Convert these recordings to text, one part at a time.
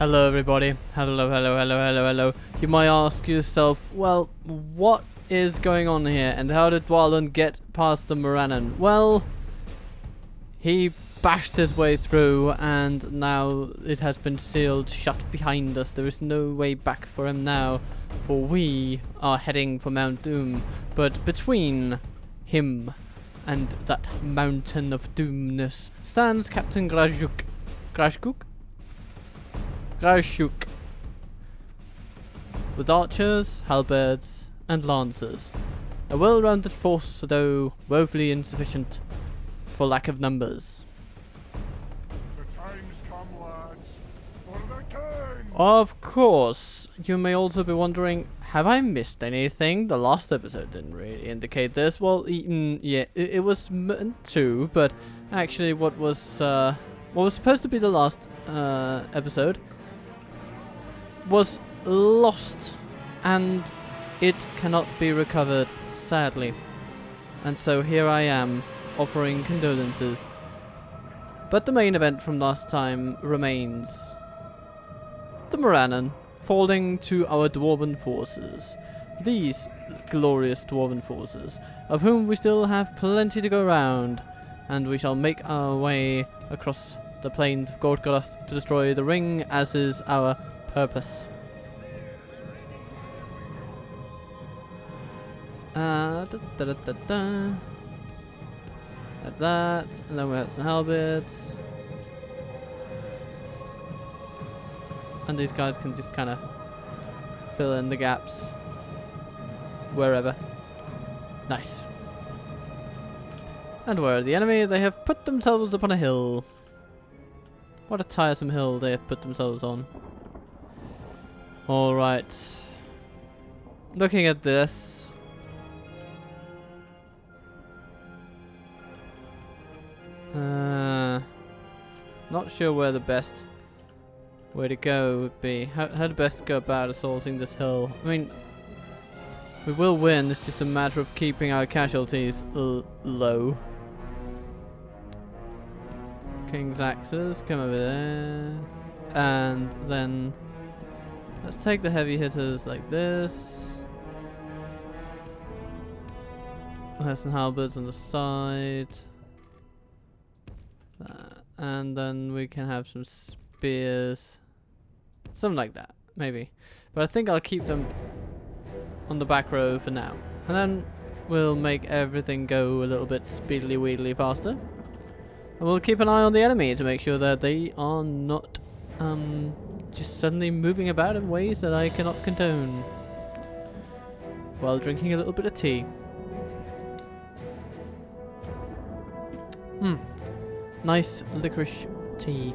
Hello everybody. Hello. You might ask yourself, well, what is going on here and how did Dwarven get past the Morannon? Well, he bashed his way through and now it has been sealed shut behind us. There is no way back for him now, for we are heading for Mount Doom. But between him and that mountain of doomness stands Captain Grashuk. With archers, halberds, and lancers. A well-rounded force, though woefully insufficient for lack of numbers. The time's come, lads, for the king! Of course, you may also be wondering, have I missed anything? The last episode didn't really indicate this. Well, yeah, it was meant to, but actually what was supposed to be the last episode was lost and it cannot be recovered, sadly. And so here I am, offering condolences. But the main event from last time remains. The Morannon falling to our Dwarven forces. These glorious Dwarven forces, of whom we still have plenty to go around, and we shall make our way across the plains of Gorgoroth to destroy the ring, as is our purpose. Like that, and then we have some halberds. And these guys can just kind of fill in the gaps wherever. Nice. And where are the enemy? They have put themselves upon a hill. What a tiresome hill they have put themselves on. Alright. Looking at this. Not sure where the best way to go would be. How to best go about assaulting this hill. I mean, we will win. It's just a matter of keeping our casualties low. King's axes, come over there. And then let's take the heavy hitters like this. We'll have some halberds on the side. And then we can have some spears. Something like that, maybe. But I think I'll keep them on the back row for now. And then we'll make everything go a little bit speedily weedily faster. And we'll keep an eye on the enemy to make sure that they are not just suddenly moving about in ways that I cannot condone. While drinking a little bit of tea. Nice licorice tea.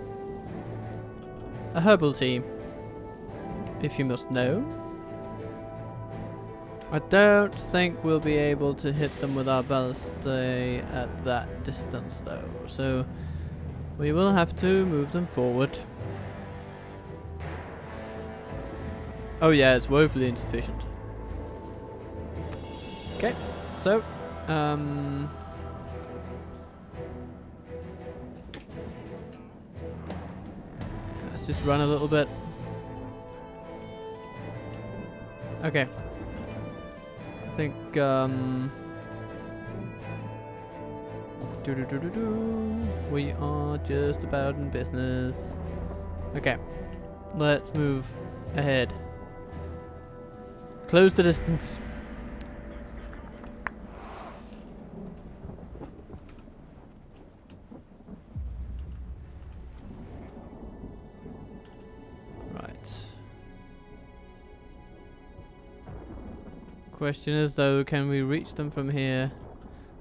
A herbal tea, if you must know. I don't think we'll be able to hit them with our ballista at that distance though, so we will have to move them forward. Oh yeah, it's woefully insufficient. Okay, so let's just run a little bit. Okay. I think we are just about in business. Okay. Let's move ahead. Close the distance. Question is though, can we reach them from here?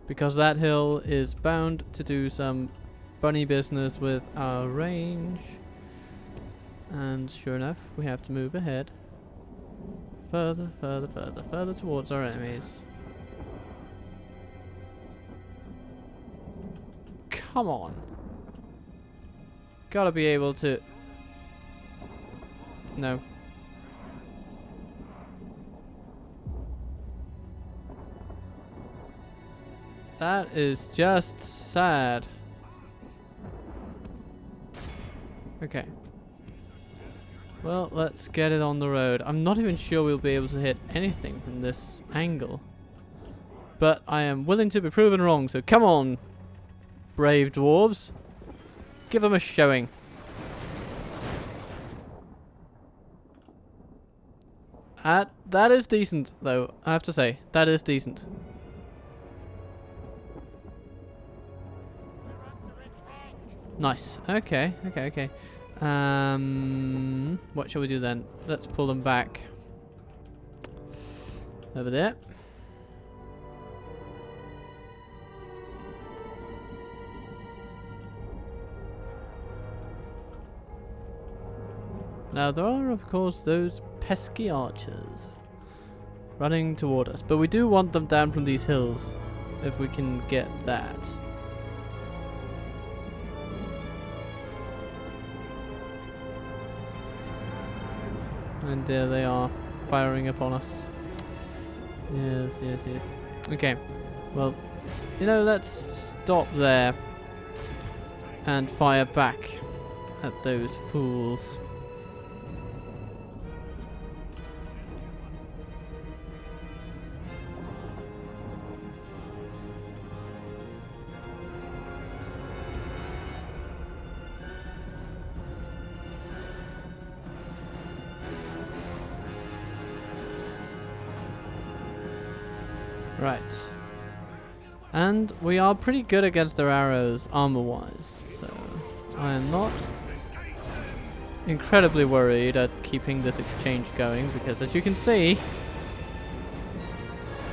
Because that hill is bound to do some funny business with our range. And sure enough, we have to move ahead. Further towards our enemies. Come on. Gotta be able to... No. That is just sad. Well, let's get it on the road. I'm not even sure we'll be able to hit anything from this angle. But I am willing to be proven wrong, so come on, brave dwarves. Give them a showing. That is decent, though, I have to say. That is decent. Nice. Okay. What shall we do then? Let's pull them back. Over there. Now there are, of course, those pesky archers running toward us, but we do want them down from these hills, if we can get that. And there they are, firing upon us. Yes. Okay, well, you know, let's stop there and fire back at those fools. Right. And we are pretty good against their arrows, armor-wise, so I am not incredibly worried at keeping this exchange going, because as you can see,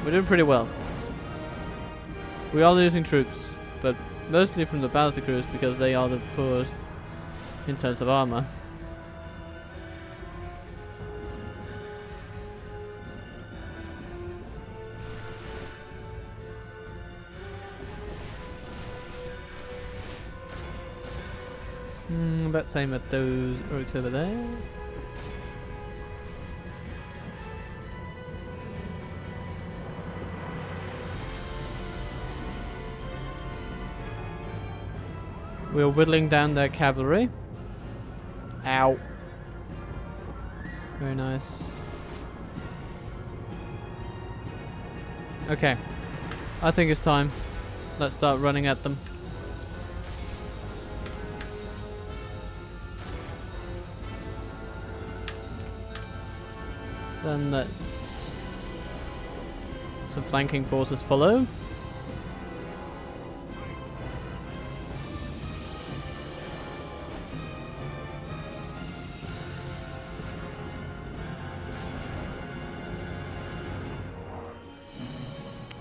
we're doing pretty well. We are losing troops, but mostly from the Bowser crews because they are the poorest in terms of armor. Let's aim at those orcs over there. We're whittling down their cavalry. Ow. Very nice. Okay. I think it's time. Let's start running at them. Then let some flanking forces follow.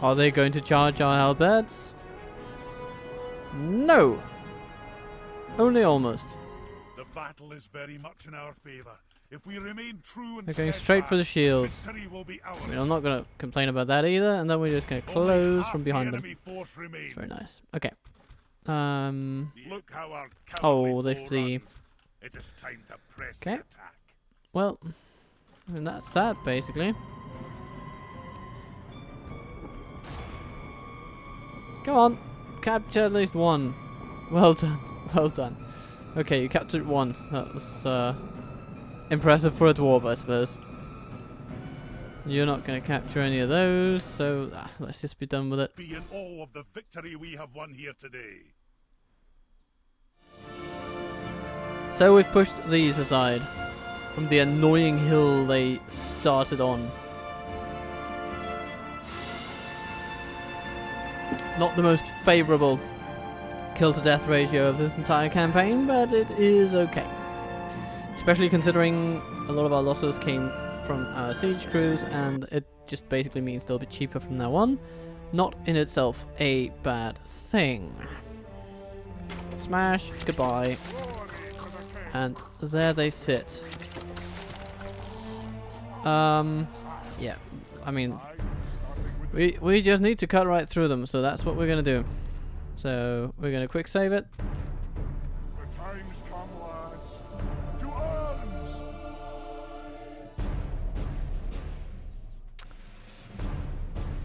Are they going to charge our halberds? No! Only almost. The battle is very much in our favor. If we remain true and They're going straight for the shields. will be ours. I mean, I'm not going to complain about that either, and then we're just going to close from behind them. It's very nice. Okay. Look how our they flee. It is time to press okay. the attack. Well, I mean, that's that basically. Come on, capture at least one. Well done, well done. Okay, you captured one. That was impressive for a dwarf, I suppose. You're not going to capture any of those, so let's just be done with it. Be in awe of the victory we have won here today. So we've pushed these aside from the annoying hill they started on. Not the most favourable kill to death ratio of this entire campaign, but it is okay. Especially considering a lot of our losses came from our siege crews, and it just basically means they'll be cheaper from now on. Not in itself a bad thing. Smash, goodbye. And there they sit. Yeah, I mean, we just need to cut right through them, so that's what we're gonna do. So we're gonna quick save it. The time's come, lads. To arms!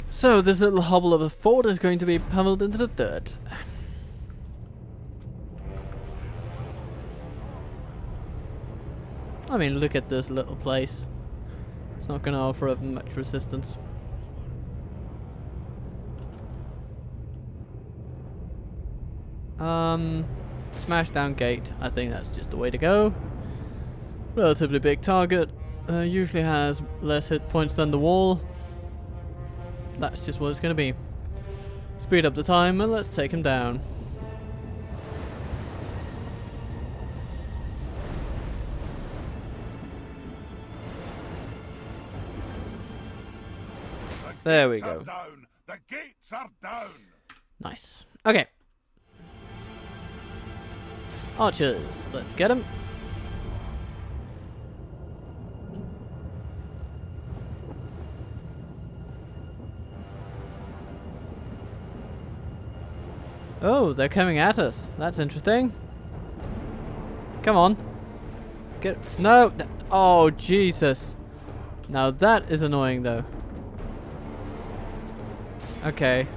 So this little hovel of a fort is going to be pummeled into the dirt. I mean, look at this little place. It's not going to offer up much resistance. Smash down gate. I think that's just the way to go. Relatively big target. Usually has less hit points than the wall. That's just what it's going to be. Speed up the time and let's take him down. There we go. The gates are down. Nice. Okay. Archers, let's get them. Oh, they're coming at us. That's interesting. Come on. Get... No! Oh, Jesus. Now that is annoying, though. Okay.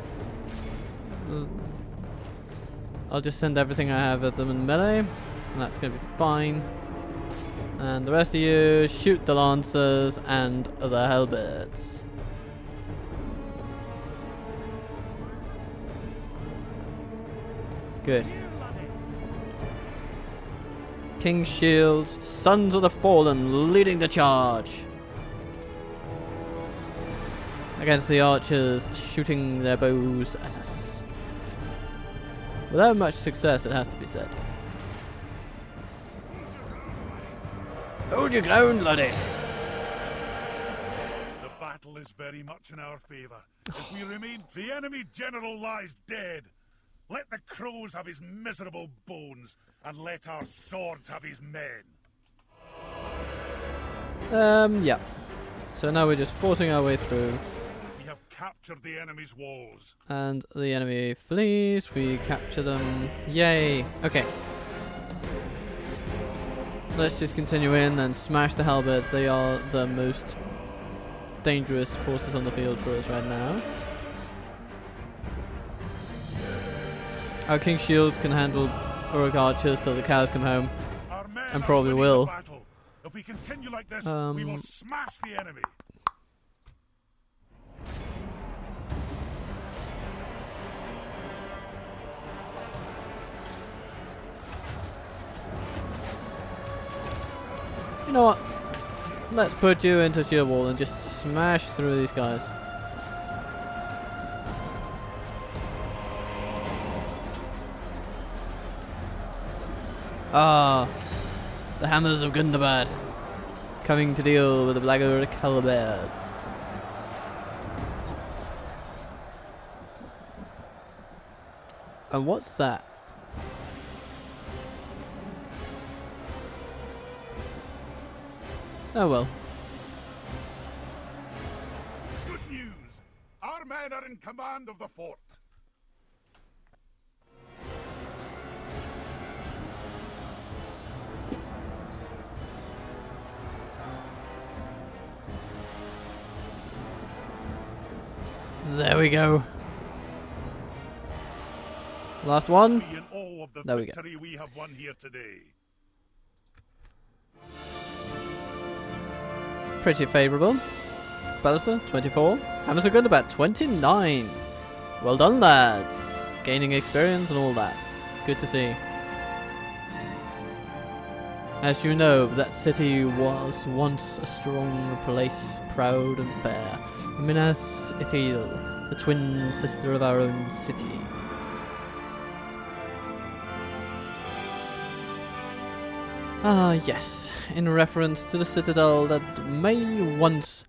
I'll just send everything I have at them in melee, and that's going to be fine. And the rest of you, shoot the lancers and the halberds. Good. King's Shields, Sons of the Fallen leading the charge. Against the archers shooting their bows at us. Without much success, it has to be said. Hold your ground, laddie. The battle is very much in our favour. If we remain, the enemy general lies dead. Let the crows have his miserable bones, and let our swords have his men. Yeah. So now we're just forcing our way through. We have captured the enemy's walls. And the enemy flees. We capture them. Yay. Okay. Let's just continue in and smash the halberds. They are the most dangerous forces on the field for us right now. Our King's Shields can handle Uruk archers till the cows come home. And probably will. If we continue like this, we will smash the enemy. You know what? Let's put you into shield wall and just smash through these guys. Ah, the hammers of Gundabad, coming to deal with the Black Uruk halberds. And what's that? Oh well. Good news! Our men are in command of the fort. There we go. Last one. In awe of the There we go. victory we have won here today. Pretty favourable. Ballister, 24. Hammers are good about 29. Well done, lads. Gaining experience and all that. Good to see. As you know, that city was once a strong place, proud and fair. Minas Ithil, the twin sister of our own city. Ah, yes, in reference to the citadel that may once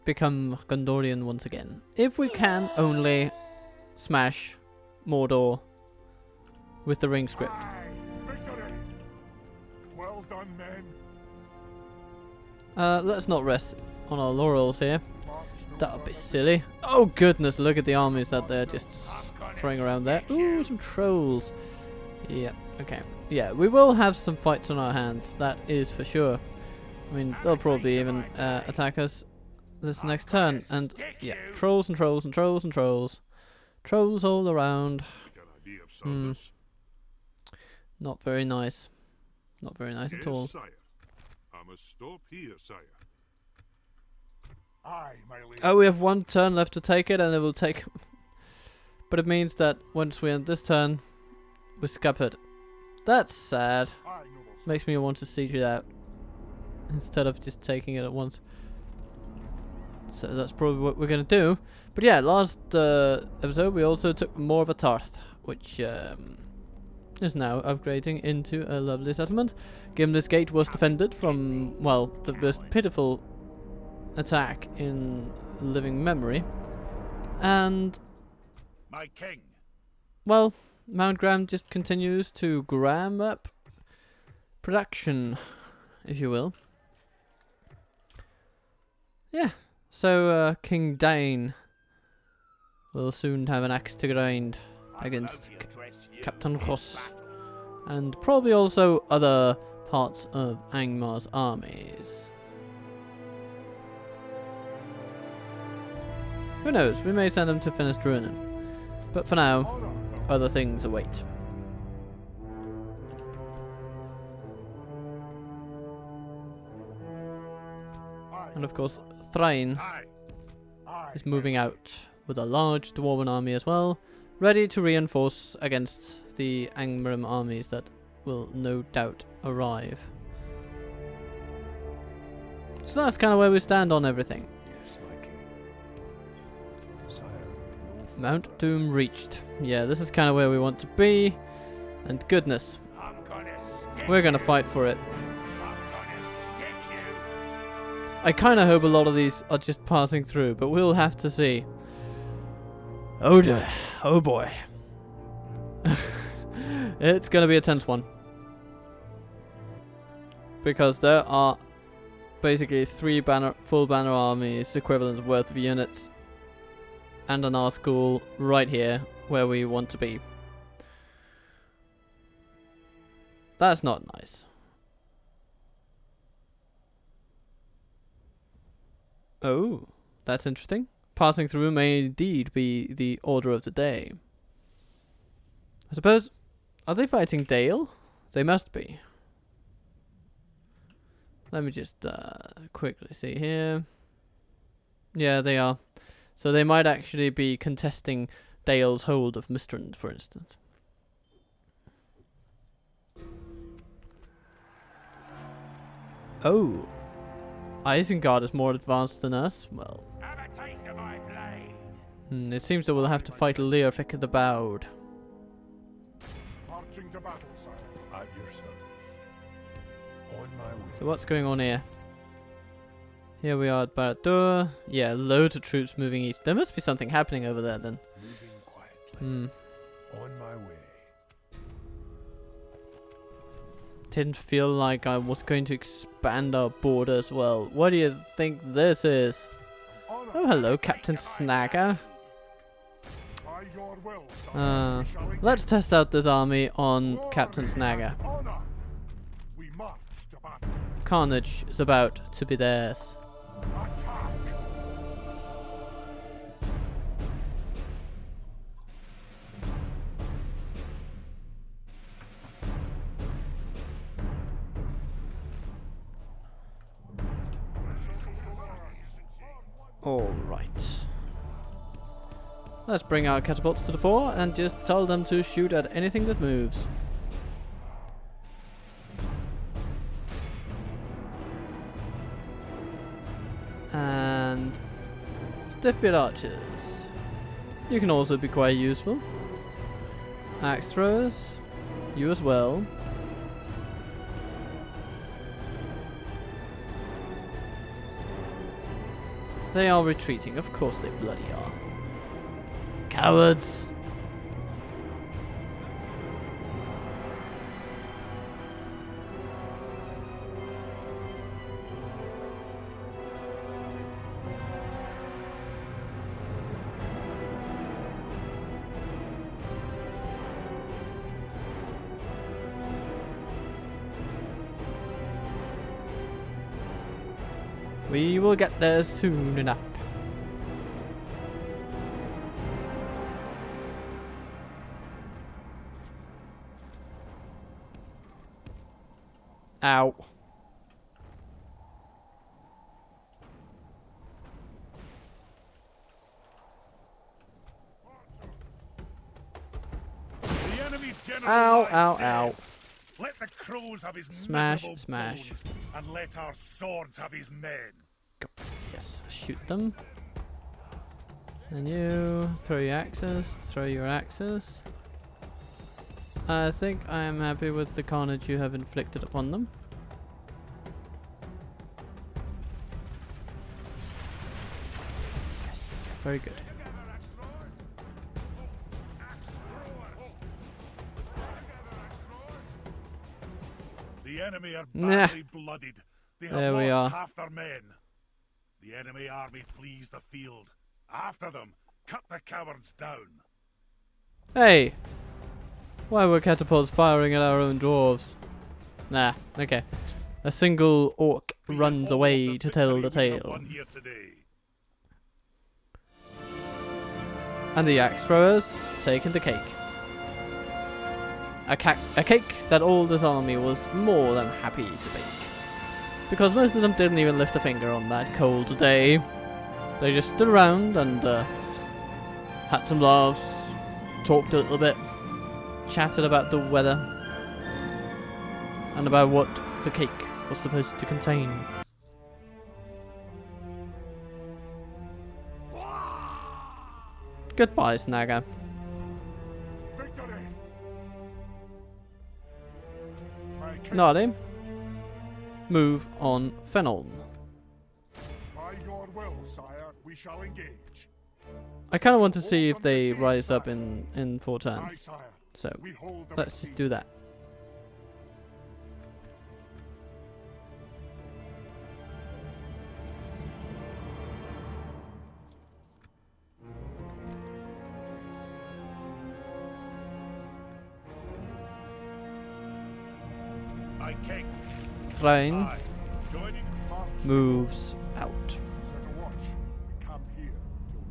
become Gondorian once again. If we can only smash Mordor with the ring script. Victory! Well done, men. Let's not rest on our laurels here. That would be silly. Oh goodness, look at the armies that they're just throwing around there. Ooh, some trolls. Yeah, okay. Yeah, we will have some fights on our hands, that is for sure. I mean, they'll probably even attack us this next turn. And yeah, trolls and trolls and trolls and trolls. Trolls all around. Not very nice. Not very nice at all. I must stop here, sire. Aye, my lady. Oh, we have one turn left to take it, and it will take... But it means that once we end this turn, we're scuppered. That's sad. Aye, noble sir. Makes me want to siege it out instead of just taking it at once. So that's probably what we're gonna do. But yeah, last episode we also took more of a Tarth, which is now upgrading into a lovely settlement. Gimlis Gate was defended from, well, the most pitiful attack in living memory. And, My king. well, Mount Graham just continues to gram up production, if you will. Yeah, so King Dane will soon have an axe to grind against Captain Ross, and probably also other parts of Angmar's armies. Who knows, we may send them to finish Druinen, but for now, Honor. other things await. Aye. And of course, Thrain Aye. Aye. is moving out with a large Dwarven army as well, ready to reinforce against the Angmar armies that will no doubt arrive. So that's kind of where we stand on everything. Yes, my king. Sire, no Mount further. Doom reached. Yeah, this is kind of where we want to be. And goodness, I'm gonna stick we're gonna fight for it. I'm gonna stick you. I kind of hope a lot of these are just passing through, but we'll have to see. Oh dear. Oh boy. It's gonna be a tense one. Because there are basically 3 full banner armies equivalent worth of units and an art school right here where we want to be. That's not nice. Oh, that's interesting. Passing through may indeed be the order of the day. I suppose, are they fighting Dale? They must be. Let me just quickly see here. Yeah, they are. So they might actually be contesting Dale's hold of Mistrand, for instance. Oh. Isengard is more advanced than us? Well, Have a taste of my blade. it seems that we'll have to fight Leofric the Bowed. Marching to battle, sire. At your service. On my way. So what's going on here? Here we are at Barad-dûr. Yeah, loads of troops moving east. There must be something happening over there then. Moving quietly. Hmm. On my way. Didn't feel like I was going to expand our border as well. What do you think this is? Honor. Oh, hello, Captain Snagger. By your will, sire. We shall Let's test out this army on engage. Captain Snagger. Honor. We march to battle. Carnage is about to be theirs. Attack. Alright. Let's bring our catapults to the fore and just tell them to shoot at anything that moves. And stiff-bit archers. You can also be quite useful. Axe throwers, you as well. They are retreating, of course they bloody are. Cowards! We will get there soon enough. Ow. general Ow, lies ow, dead. ow. Let the crows have his Smash, miserable smash. bones, and let our swords have his men. Go. Yes, shoot them. And you throw your axes. Throw your axes. I think I am happy with the carnage you have inflicted upon them. Yes, very good. The enemy are Nah. badly blooded. They There have we are. lost half their men. The enemy army flees the field. After them, cut the cowards down. Hey! Why were catapults firing at our own dwarves? Nah, okay. A single orc runs Behold away the to tell the victory we have tale. won here today. And the axe throwers taking the cake. A cake that all this army was more than happy to bake. Because most of them didn't even lift a finger on that cold day. They just stood around and had some laughs, talked a little bit, chatted about the weather, and about what the cake was supposed to contain. Goodbye, Snagger. Victory! My king, Gnarly. Move on Fennel. by your will, sire, we shall engage. I kind of want to see if they rise up in 4 Aye, turns. sire, So we hold the let's just do that. My king, Thrain aye, joining march. moves out. Set a watch. We camp here till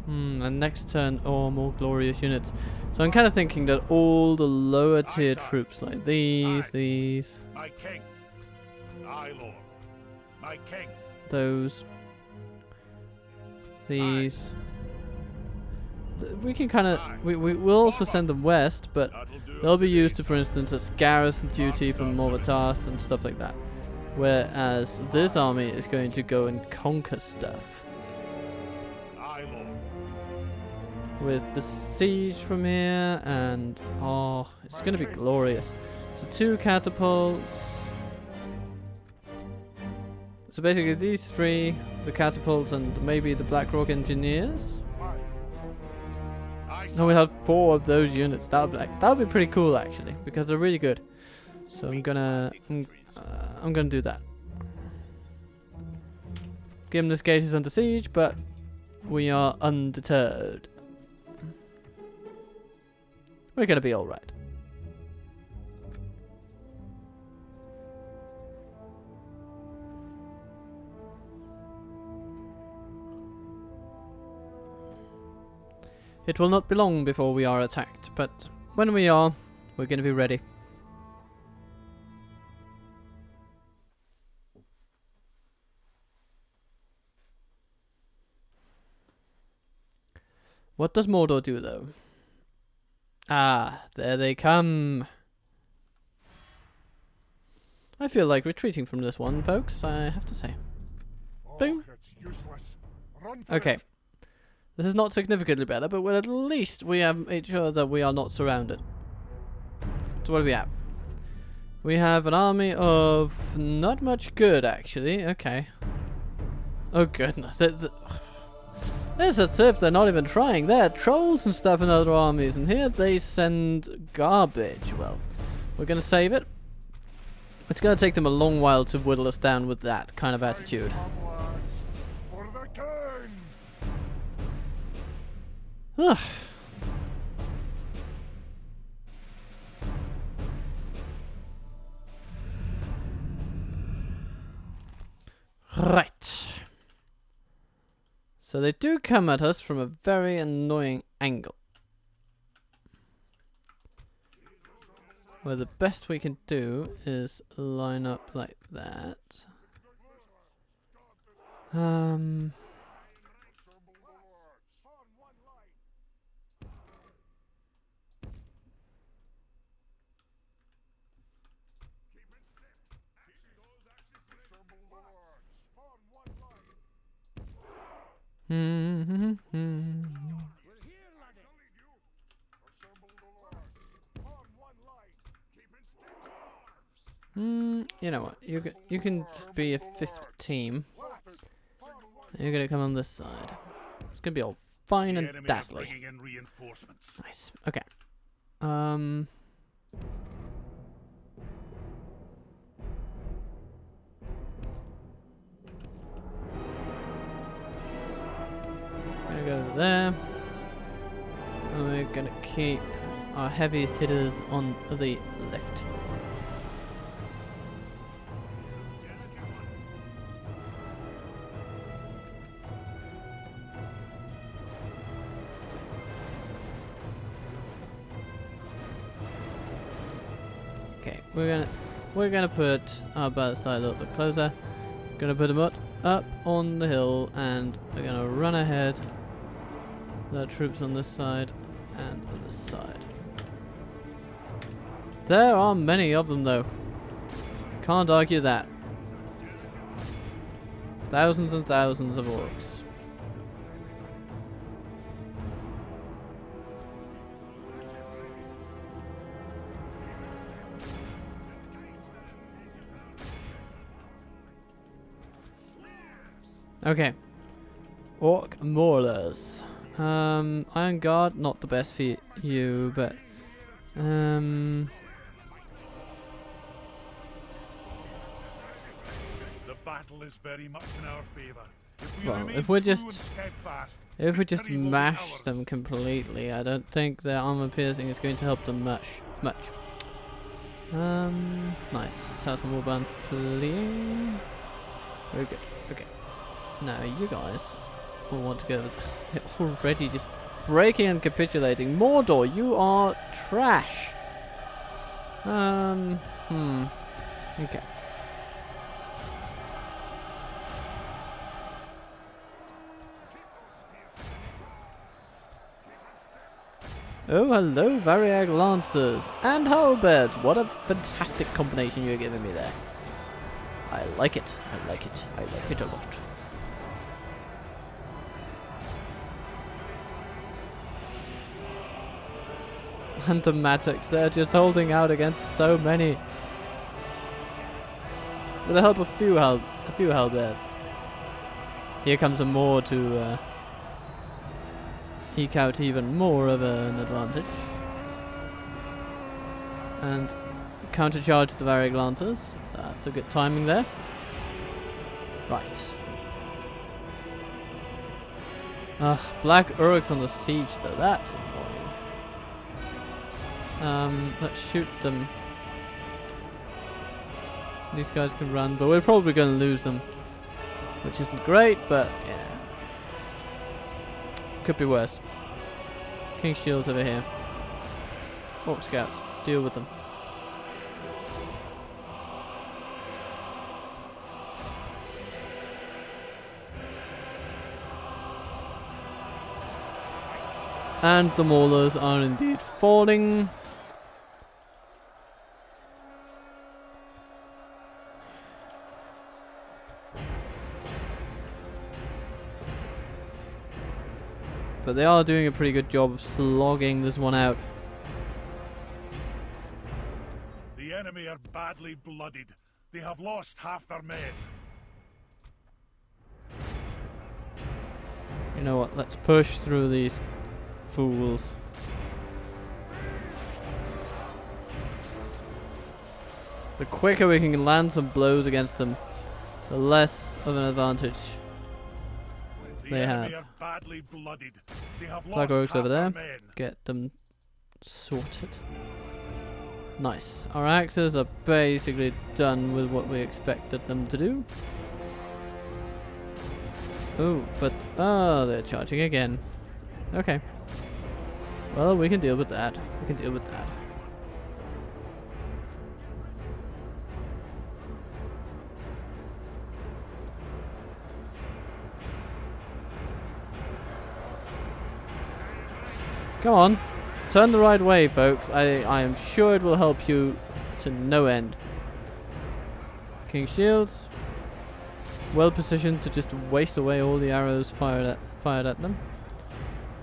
morning. And next turn, more glorious units. So I'm kind of thinking that all the lower tier troops, like these, My king, aye, lord. My king, those, these. We can kind of, we'll also send them west, but that'll do. they'll be used to, for instance, as garrison duty from Morvatarth and stuff like that. Whereas this army is going to go and conquer stuff. Aye, lord. With the siege from here, and oh, it's going to be glorious. So 2 catapults. So basically these 3, the catapults and maybe the Blackrock Engineers. Aye, No, we have 4 of those units. That would be pretty cool actually, because they're really good. So I'm gonna do that. Gimlis Gate is under siege, but we are undeterred. We're gonna be all right. It will not be long before we are attacked, but when we are, we're gonna be ready. What does Mordor do, though? Ah, there they come. I feel like retreating from this one, folks, I have to say. Boom. it's useless. Run for Okay. it. This is not significantly better, but at least we have made sure that we are not surrounded. So what do we have? We have an army of not much good, actually. Okay. Oh goodness. There's as if they're not even trying. There are trolls and stuff in other armies, and here they send garbage. Well, we're gonna save it. It's gonna take them a long while to whittle us down with that kind of attitude. Come, lads, for the king. Ugh. Right. So they do come at us from a very annoying angle. Well, the best we can do is line up like that. You know what? You can just be a fifth team. You're gonna come on this side. It's gonna be all fine and dazzling. Nice. Okay. Gonna go there. And we're gonna keep our heaviest hitters on the left. Okay, we're gonna put our ballista a little bit closer. Gonna put them up on the hill, and we're gonna run ahead. The troops on this side and on this side. There are many of them, though. Can't argue that. Thousands and thousands of orcs. Okay. Orc maulers. Iron Guard, not the best for you, but The battle is very much in our favor. well, if we just mash them completely, I don't think their armor piercing is going to help them much. Nice. Southern Warband fleeing. Very good. Okay. Now you guys will want to go. They're already just breaking and capitulating. Mordor, you are trash. Okay. Oh, hello, Variag Lancers and Halberds. What a fantastic combination you're giving me there. I like it. I like it. I like it a lot. And the Matics, they're just holding out against so many. With the help of a few halberds. Here comes a Moor to eke out even more of an advantage. And countercharge the Variag Lancers. That's a good timing there. Right. Black Uruks on the siege though, that's annoying. Let's shoot them. These guys can run, but we're probably going to lose them. Which isn't great, but yeah. Could be worse. King's Shield's over here. Orc Scouts, deal with them. And the Maulers are indeed falling. But they are doing a pretty good job of slogging this one out. The enemy are badly blooded. They have lost half their men. You know what? Let's push through these fools. The quicker we can land some blows against them, the less of an advantage they have. Badly blooded. They have Black lost Orcs over there. men. Get them sorted. Nice. Our axes are basically done with what we expected them to do. Oh, but they're charging again. Okay. Well, we can deal with that. We can deal with that. Come on. Turn the right way, folks. I am sure it will help you to no end. King Shields. well positioned to just waste away all the arrows fired at them.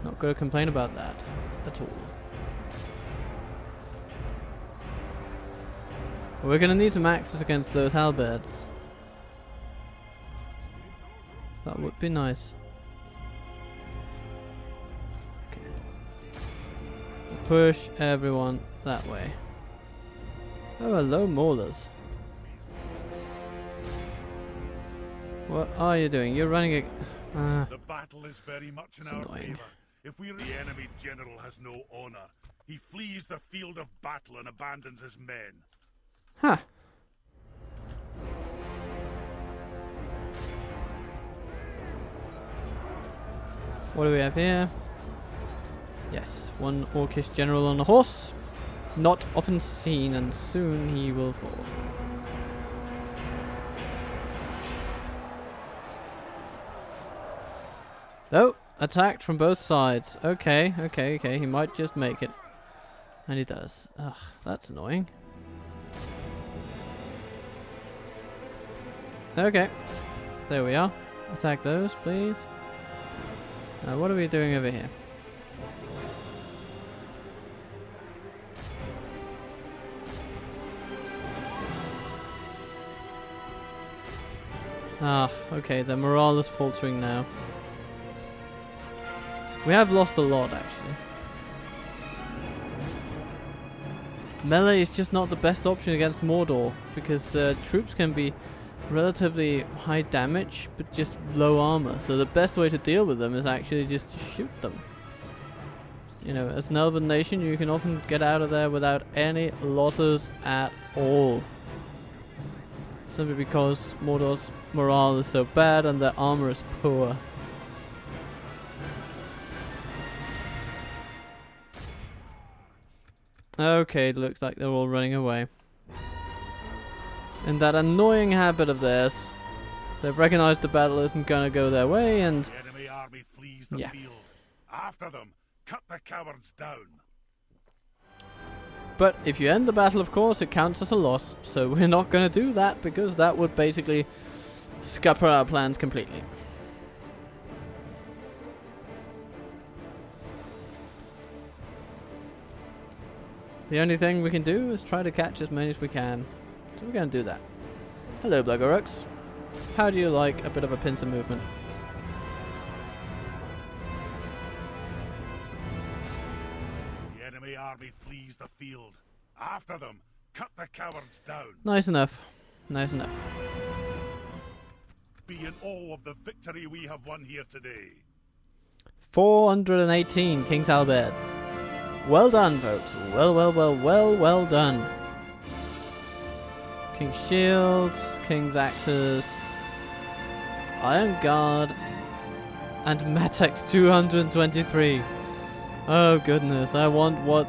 Not gonna complain about that at all. We're gonna need some axes against those halberds. That would be nice. Okay. We'll push everyone that way. Oh, hello, maulers. What are you doing? You're running a... The battle is very much in It's our annoying. favor. If the enemy general has no honor, he flees the field of battle and abandons his men. Huh. What do we have here? Yes, one orcish general on a horse. Not often seen, and soon he will fall. Oh, attacked from both sides. Okay, okay, okay. He might just make it. And he does. Ugh, that's annoying. Okay. There we are. Attack those, please. What are we doing over here? Ah, okay, the morale is faltering now. We have lost a lot, actually. Melee is just not the best option against Mordor, because troops can be relatively high damage, but just low armor. So the best way to deal with them is actually just to shoot them. You know, as an elven nation, you can often get out of there without any losses at all. Simply because Mordor's morale is so bad and their armor is poor. Okay, it looks like they're all running away. In that annoying habit of theirs, they've recognized the battle isn't gonna go their way, and The enemy army flees the Yeah. field. After them, cut the cowards down. but if you end the battle, of course, it counts as a loss. So we're not gonna do that, because that would basically scupper our plans completely. The only thing we can do is try to catch as many as we can. So we're going to do that. Hello, Bluggerox. How do you like a bit of a pincer movement? The enemy army flees the field. After them, cut the cowards down. Nice enough. Nice enough. Be in awe of the victory we have won here today. 418 King's Halberds. Well done, folks. Well done. King's Shields, King's Axes, Iron Guard, and Matex 223. Oh goodness, I want what...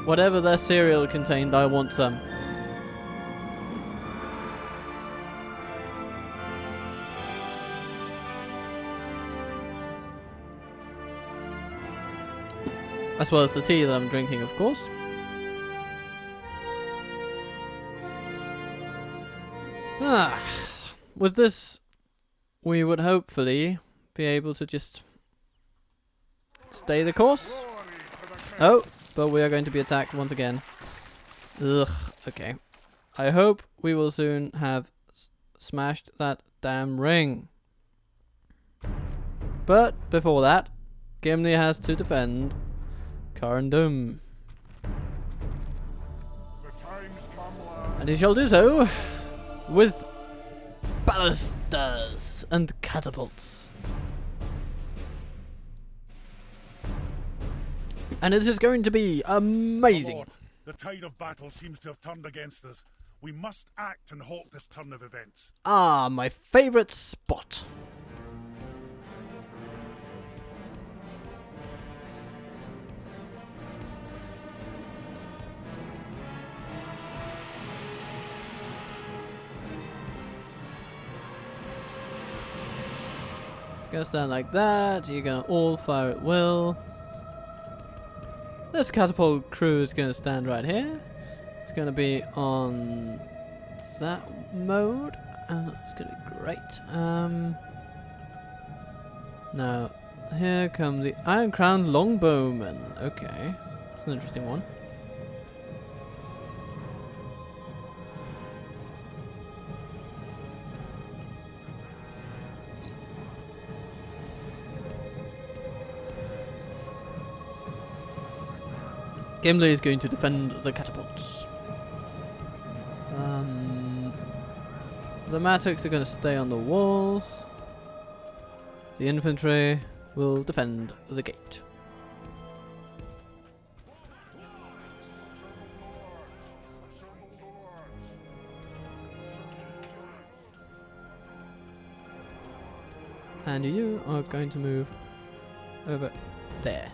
whatever their cereal contained, I want some. As well as the tea that I'm drinking, of course. With this, we would hopefully be able to just stay the course. Oh, but we are going to be attacked once again. Ugh, okay. I hope we will soon have smashed that damn ring. But before that, Gimli has to defend Carndum. And he shall do so with ballistas and catapults. And this is going to be amazing. Lord, the tide of battle seems to have turned against us. We must act and halt this turn of events. Ah, my favorite spot. Gonna stand like that. You're gonna all fire at will. This catapult crew is gonna stand right here. It's gonna be on that mode, and that's gonna be great. Now, here come the Iron Crown Longbowmen. Okay, it's an interesting one. Gimli is going to defend the catapults. The Matics are going to stay on the walls. The infantry will defend the gate. And you are going to move over there.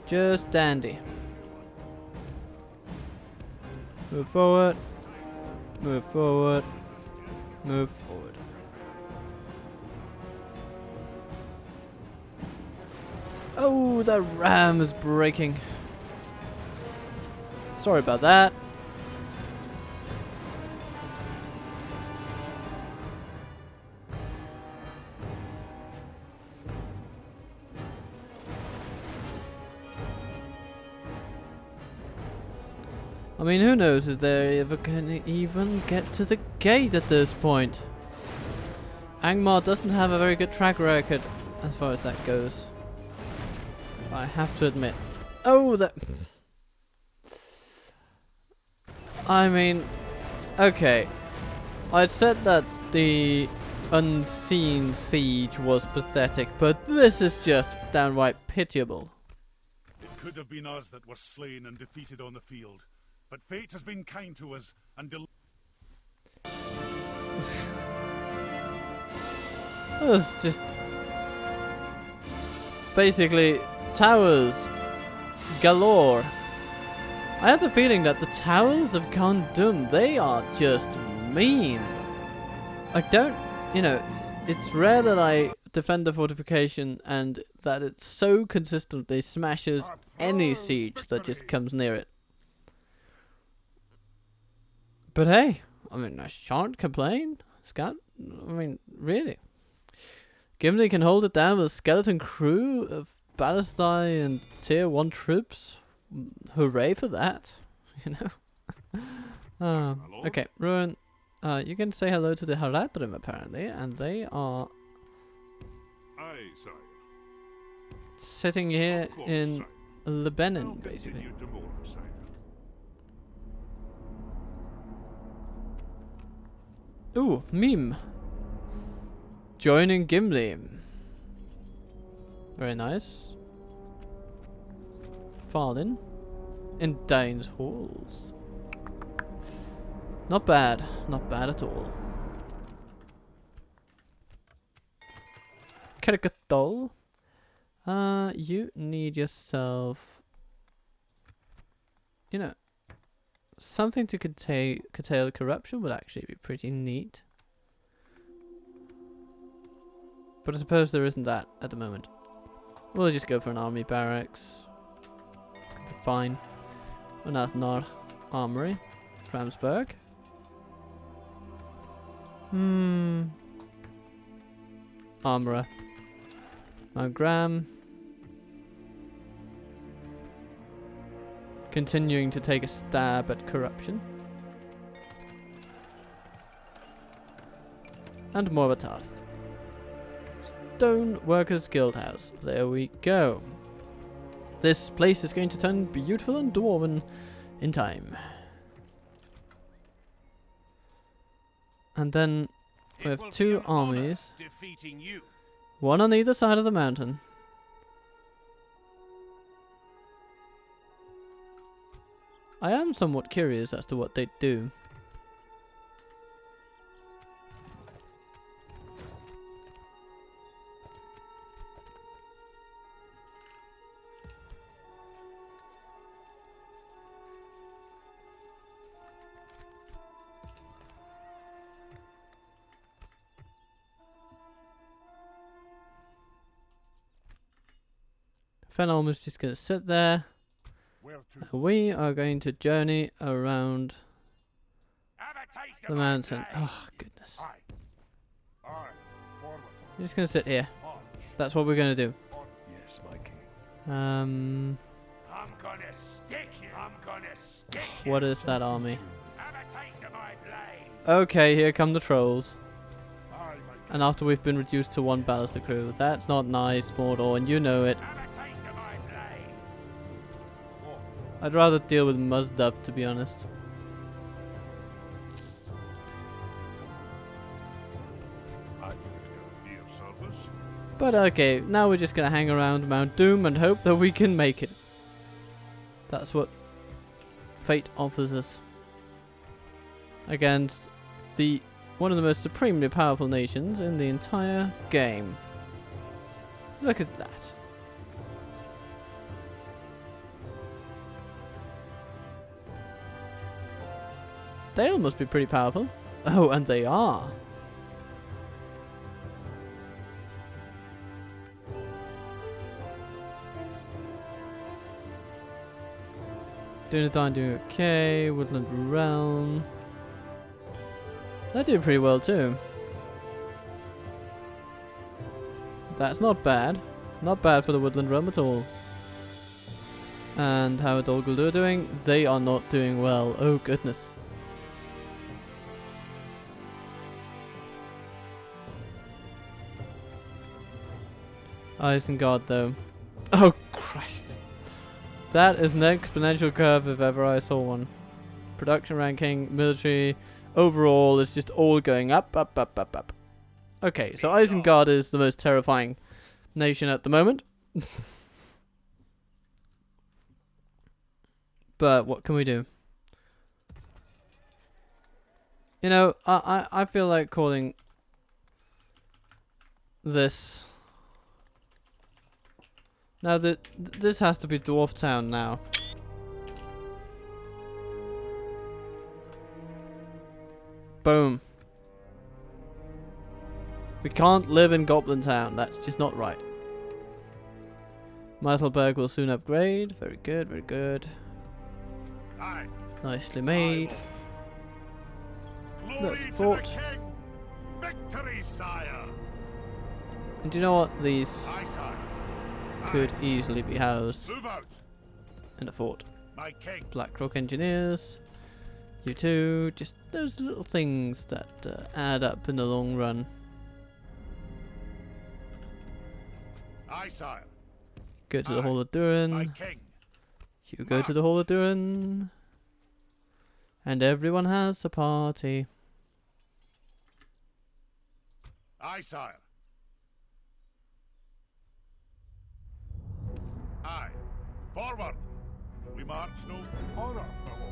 Just dandy. Move forward. Move forward. Move forward. Oh, the ram is breaking. Sorry about that. I mean, who knows if they're ever gonna even get to the gate at this point. Angmar doesn't have a very good track record as far as that goes. I have to admit. Oh, that... I mean, okay. I said that the unseen siege was pathetic, but this is just downright pitiable. It could have been us that were slain and defeated on the field, but fate has been kind to us and It's just basically towers galore. I have the feeling that the towers of Khand-dûm, they are just mean. I don't, you know, it's rare that I defend a fortification and that it so consistently smashes any siege that just comes near it. But hey, I mean, I shan't complain. I mean, really. Gimli can hold it down with a skeleton crew of Ballastai and tier 1 troops. Hooray for that, you know. Okay, Ruin, you can say hello to the Haradrim apparently, and they are Aye, sire. sitting here in sire. Lebanon, basically. Ooh, Meme. Joining Gimli. Very nice. Farlin. In Dane's halls. Not bad. Not bad at all. Kirkatol. You need yourself... You know... Something to curtail corruption would actually be pretty neat. But I suppose there isn't that at the moment. We'll just go for an army barracks. Fine. And that's not armory. Kramsberg. Armorer. Mount Graham. Continuing to take a stab at corruption. And Moratarth. Stoneworkers Guildhouse. There we go. This place is going to turn beautiful and dwarven in time. And then we have 2 armies. One on either side of the mountain. I am somewhat curious as to what they do. Fenelm is just going to sit there. Where We are going to journey around Have a taste of the my mountain. blade. Oh, goodness. Aye. Aye. Forward. I'm just going to sit here. March. That's what we're going to do. Yes, my king. I'm gonna stick you. I'm gonna stick you. What is that army? Have a taste of my blade. Okay, here come the trolls. Aye, my king. And after we've been reduced to one ballister crew. That's not nice, Mordor, and you know it. Have a taste of my blade. What? I'd rather deal with Muzdub, to be honest. I can be of service. But okay, now we're just going to hang around Mount Doom and hope that we can make it. That's what fate offers us. Against one of the most supremely powerful nations in the entire game. Look at that. They all must be pretty powerful. Oh, and they are. Dunedain doing okay. Woodland Realm. They're doing pretty well too. That's not bad. Not bad for the Woodland Realm at all. And how are Dol Guldur doing? They are not doing well. Oh goodness. Isengard though. Oh Christ. That is an exponential curve if ever I saw one. Production ranking, military, overall, it's just all going up, up, up, up, up. Okay, so Isengard is the most terrifying nation at the moment. But what can we do? You know, I feel like calling this... Now this has to be Dwarf Town now. Boom. We can't live in Goblin Town. That's just not right. Myrtleberg will soon upgrade. Very good, very good. Aye. Nicely made. Glory That's a to the fort. king. Victory, sire. And do you know what? These Aye, sire. could easily be housed Move out, in a fort. my king. Blackrock Engineers. You too. Just those little things that add up in the long run. Aye, sire. Go to the Aye. Hall of My Durin. king. You go to the Hall of Durin. And everyone has a party. Aye, sire. Aye. Forward. We march no honor, fellow.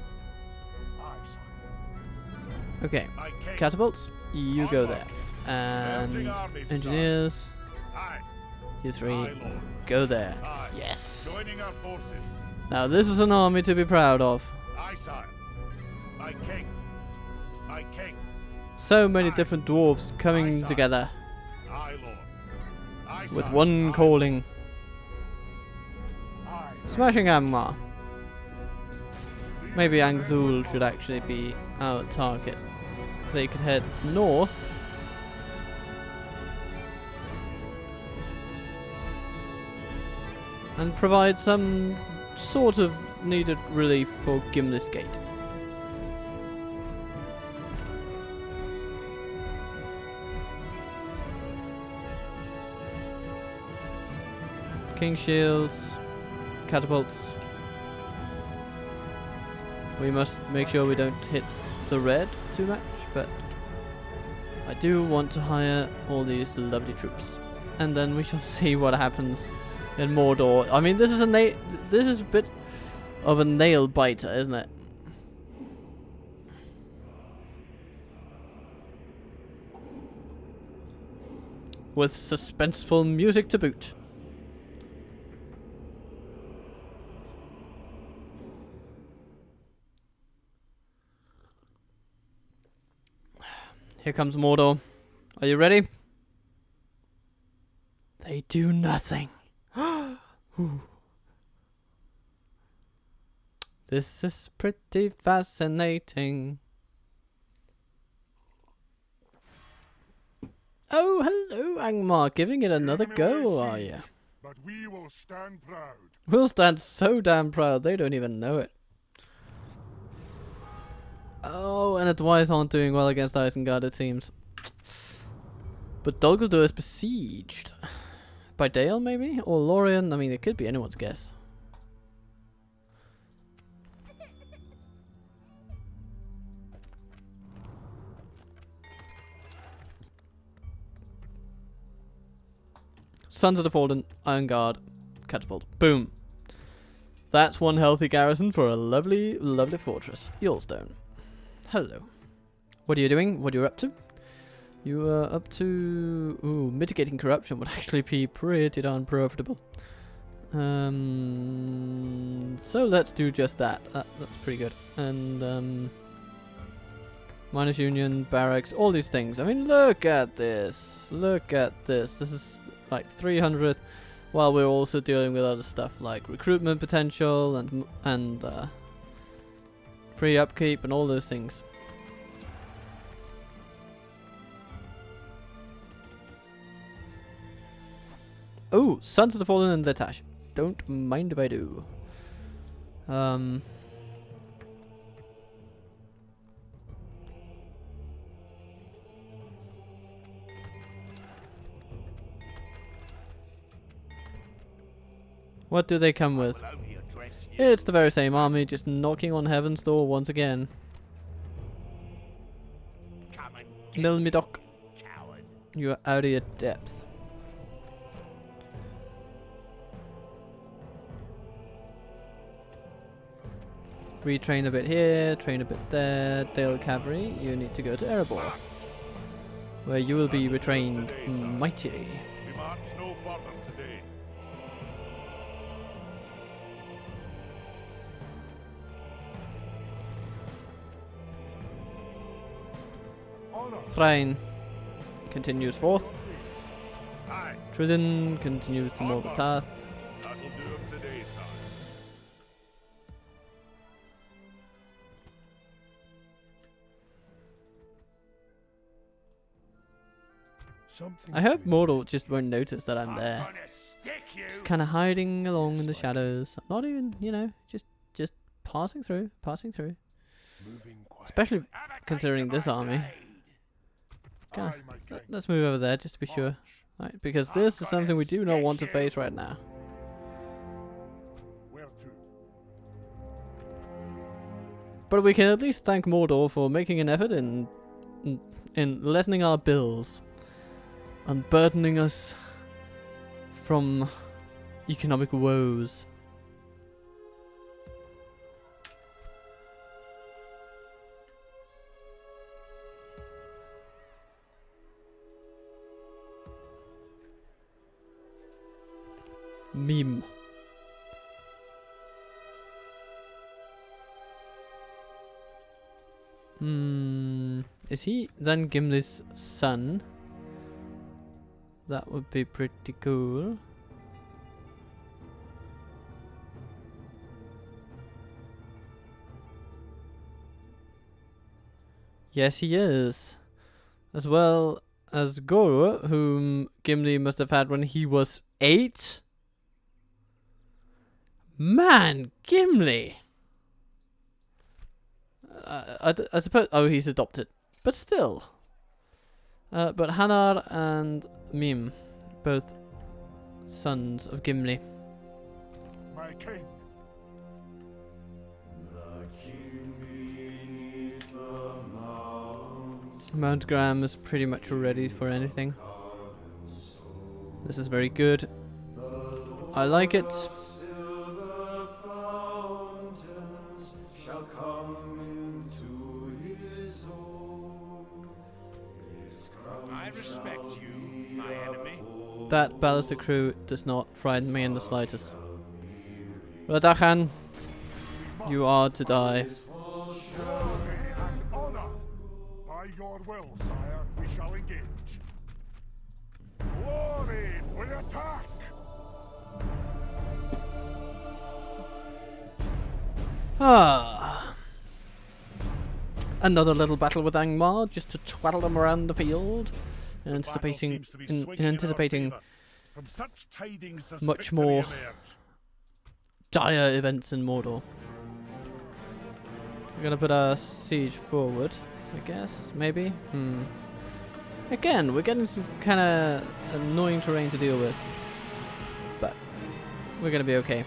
Aye, sire. Okay. My king. Catapults, you go there. Urging And armies, engineers, Aye. you three, Aye, Lord. go there. Aye. Yes. Joining our forces. Now this is an army to be proud of. Aye, sire. My king. My king. So many Aye. different dwarves coming sire. together Aye, Lord. Aye, with sire. one Aye. calling. Aye. Smashing Angmar. Maybe Angzul should actually be our target. They could head north. And provide some sort of needed relief for Gimlis Gate. King shields, catapults. We must make sure we don't hit the red too much, but I do want to hire all these lovely troops, and then we shall see what happens in Mordor. I mean, this is a bit of a nail biter, isn't it? With suspenseful music to boot. Here comes Mordor. Are you ready? They do nothing. Ooh. This is pretty fascinating. Oh, hello, Angmar. Giving it another go, are you? But we will stand proud. We'll stand so damn proud, they don't even know it. Oh, and the Dwyes aren't doing well against Isengard, it seems. But Dol Guldur is besieged. By Dale, maybe? Or Lorien? I mean, it could be anyone's guess. Sons of the Fallen, Iron Guard, Catapult. Boom. That's one healthy garrison for a lovely, lovely fortress. Yulstone. Hello. What are you doing? What are you up to? You are up to... Ooh, mitigating corruption would actually be pretty darn profitable. So let's do just that. That's pretty good. And, minus union, barracks, all these things. I mean, look at this. Look at this. This is like 300, while we're also dealing with other stuff like recruitment potential and free upkeep and all those things. Oh, Sons of the Fallen and Letash. Don't mind if I do. What do they come with? It's the very same army, just knocking on heaven's door once again. Mill me, Doc. You are out of your depth. Retrain a bit here, train a bit there. Dale Cavalry, you need to go to Erebor, where you will be retrained mightily. We march no further today. Thrain continues forth. Aye, Tridden continues to Morvatath. that'll do it today, sire. Something I hope to Mordor investigate. just won't notice that I'm there. Gonna stick you. Just kind of hiding along in the shadows. Not even, you know, just passing through. Moving quiet. Especially considering this army. Kinda, Aye, my king. let's move over there just to be sure. Right, because this is something we do not want to face right now. Where to? But we can at least thank Mordor for making an effort in lessening our bills, unburdening us from economic woes. Meme. Is he then Gimli's son? That would be pretty cool. Yes, he is. As well as Goro, whom Gimli must have had when he was 8. Man, Gimli! I suppose... Oh, he's adopted. But still. But Hanar and Mim, both sons of Gimli. My king. Mount Graham is pretty much ready for anything. This is very good. I like it. I respect you, my enemy. That ballistic crew does not frighten me in the slightest. Radachan, you are to die. Glory and honor. By your will, sire, we shall engage. Glory will attack. Ah. Another little battle with Angmar, just to twaddle them around the field. In anticipating From such tidings does much victory more emerge. dire events in Mordor. We're gonna put our siege forward, I guess, maybe? Again, we're getting some kind of annoying terrain to deal with. But we're gonna be okay.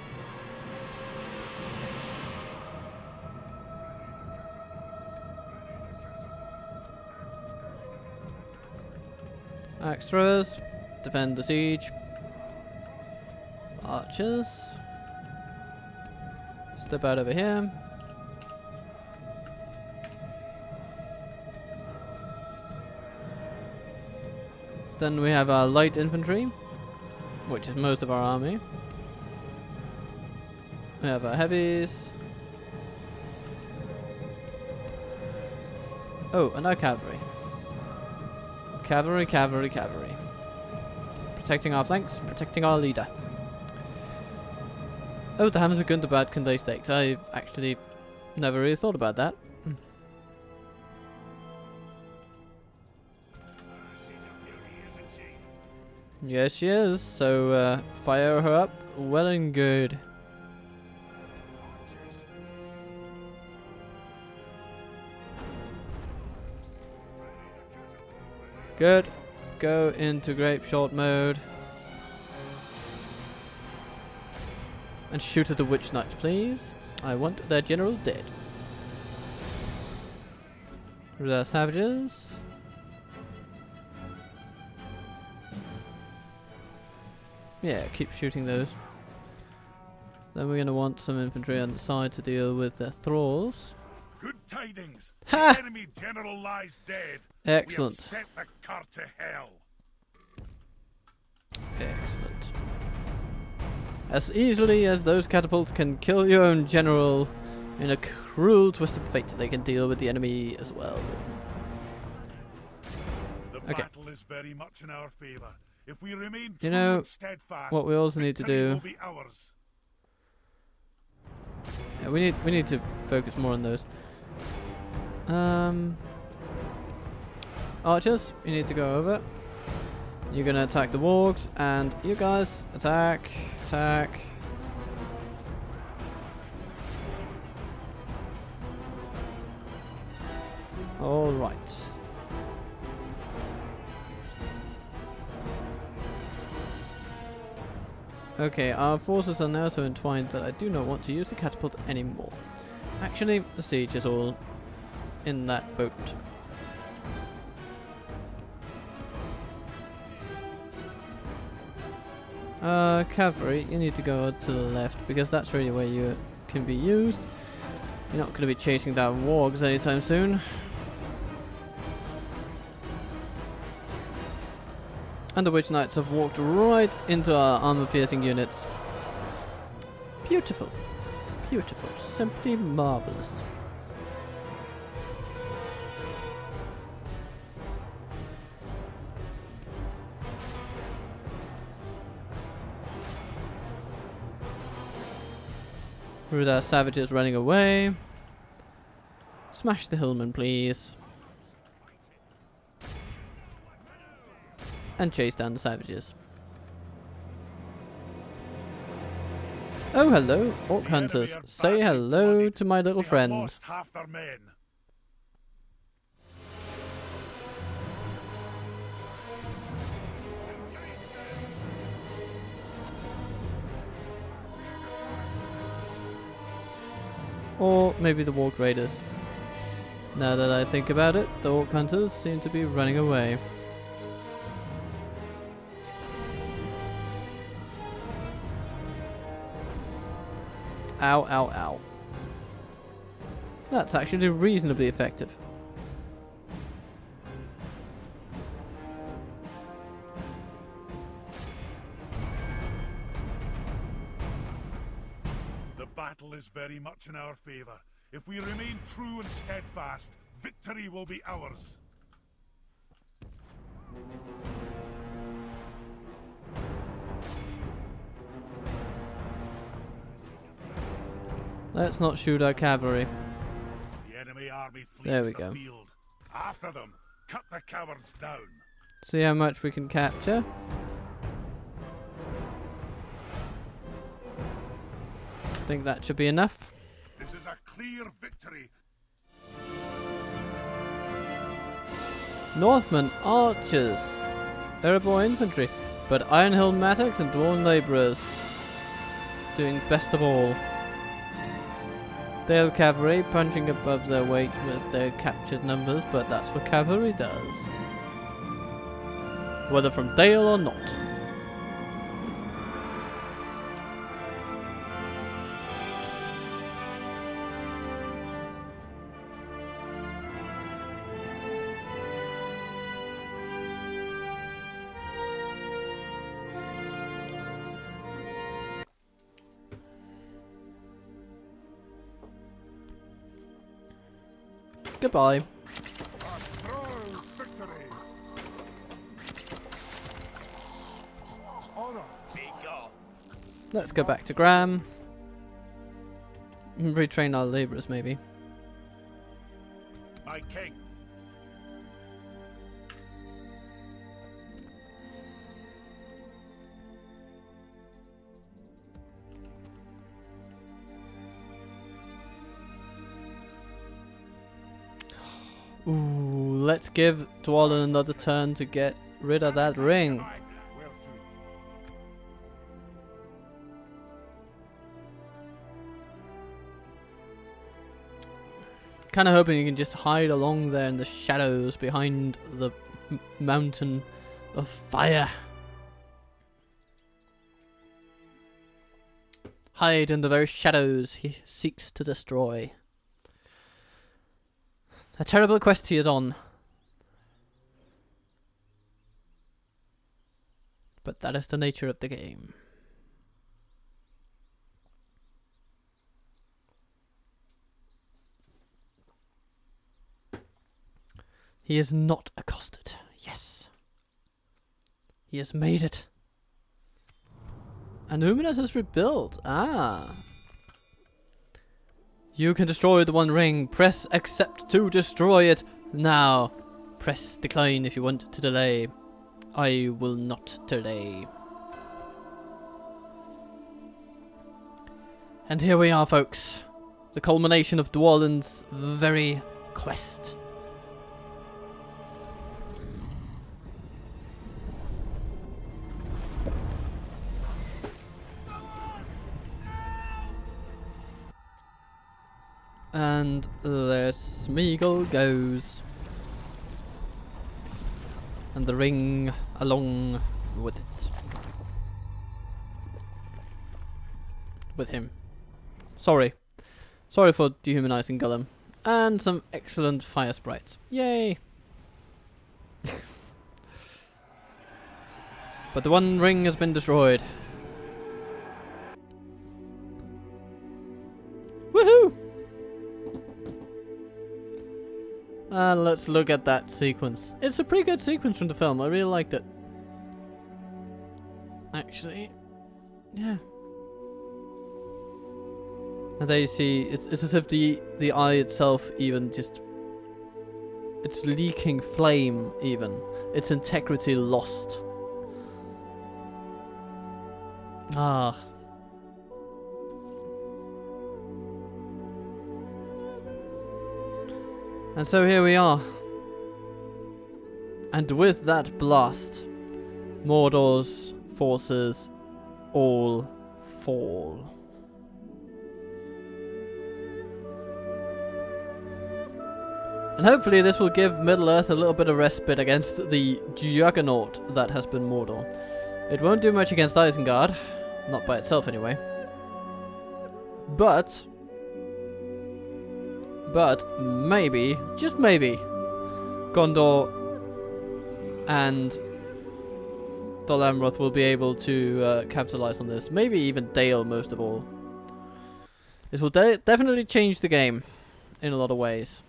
Axe throwers, defend the siege. Archers, step out over here. Then we have our light infantry, which is most of our army. We have our heavies. Oh, and our cavalry. Cavalry, cavalry, cavalry. Protecting our flanks, protecting our leader. Oh, the Hammers of Gundabad can lay stakes. I actually never really thought about that. Yes, she is. So, fire her up. Well and good. Good. Go into grape shot mode. And shoot at the witch knights, please. I want their general dead. The savages. Yeah, keep shooting those. Then we're going to want some infantry on the side to deal with the thralls. Good tidings. Ha! The enemy general lies dead. Excellent. We have sent the car to hell. Excellent. As easily as those catapults can kill your own general in a cruel twist of fate, they can deal with the enemy as well. The battle is very much in our favor. If we remain true and steadfast, what we also need to do. will be ours. Yeah, we need to focus more on those. Archers, you need to go over. You're gonna attack the wargs, and you guys attack. All right. Okay, our forces are now so entwined that I do not want to use the catapult anymore. Actually, the siege is all in that boat. Cavalry, you need to go to the left because that's really where you can be used. You're not going to be chasing down wargs anytime soon. And the witch knights have walked right into our armor-piercing units. Beautiful. Beautiful. Simply marvelous. With our savages running away. Smash the hillman, please. And chase down the savages. Oh, hello, orc hunters. Say hello to my little friend. Lost half their men. Or maybe the Warg Raiders. Now that I think about it, the Orc Hunters seem to be running away. Ow, ow, ow. That's actually reasonably effective. The battle is very much in our favor. If we remain true and steadfast, victory will be ours. Let's not shoot our cavalry. The enemy army flees There we the go. field. After them, cut the cowards down. See how much we can capture. I think that should be enough. This is a clear victory. Northmen, archers, Erebor infantry, but Ironhill Mattocks and Dwarven labourers doing best of all. Dale cavalry punching above their weight with their captured numbers, but that's what cavalry does. Whether from Dale or not. Goodbye. A strong victory. Honor. Be gone. Let's go back to Graham. Retrain our labourers, maybe. My king. Ooh, let's give Dwalin another turn to get rid of that ring. Where to? Kind of hoping you can just hide along there in the shadows behind the mountain of fire. Hide in the very shadows he seeks to destroy. A terrible quest he is on. But that is the nature of the game. He is not accosted. Yes. He has made it. And Luminous is rebuilt. Ah. You can destroy the One Ring. Press accept to destroy it. Now, press decline if you want to delay. I will not delay. And here we are, folks. The culmination of Dwalin's very quest. And there Smeagol goes. And the ring along with it. With him. Sorry. Sorry for dehumanizing Gollum. And some excellent fire sprites. Yay! But the One Ring has been destroyed. Woohoo! And let's look at that sequence. It's a pretty good sequence from the film. I really liked it. Actually, yeah. And there you see, it's as if the eye itself even just... It's leaking flame even. Its integrity lost. Ah. And so here we are. And with that blast, Mordor's forces all fall. And hopefully this will give Middle-earth a little bit of respite against the juggernaut that has been Mordor. It won't do much against Isengard, not by itself anyway. But maybe, just maybe, Gondor and Dol Amroth will be able to capitalize on this. Maybe even Dale, most of all. This will definitely change the game in a lot of ways.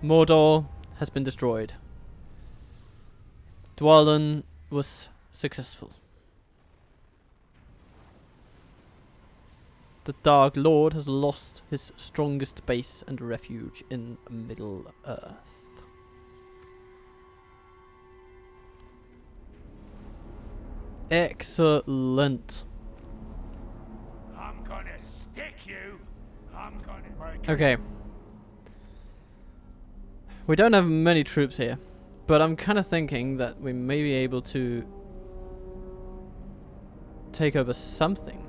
Mordor has been destroyed. Dwalin was successful. The Dark Lord has lost his strongest base and refuge in Middle Earth. Excellent. I'm gonna stick you. I'm gonna. Okay. We don't have many troops here, but I'm kind of thinking that we may be able to take over something.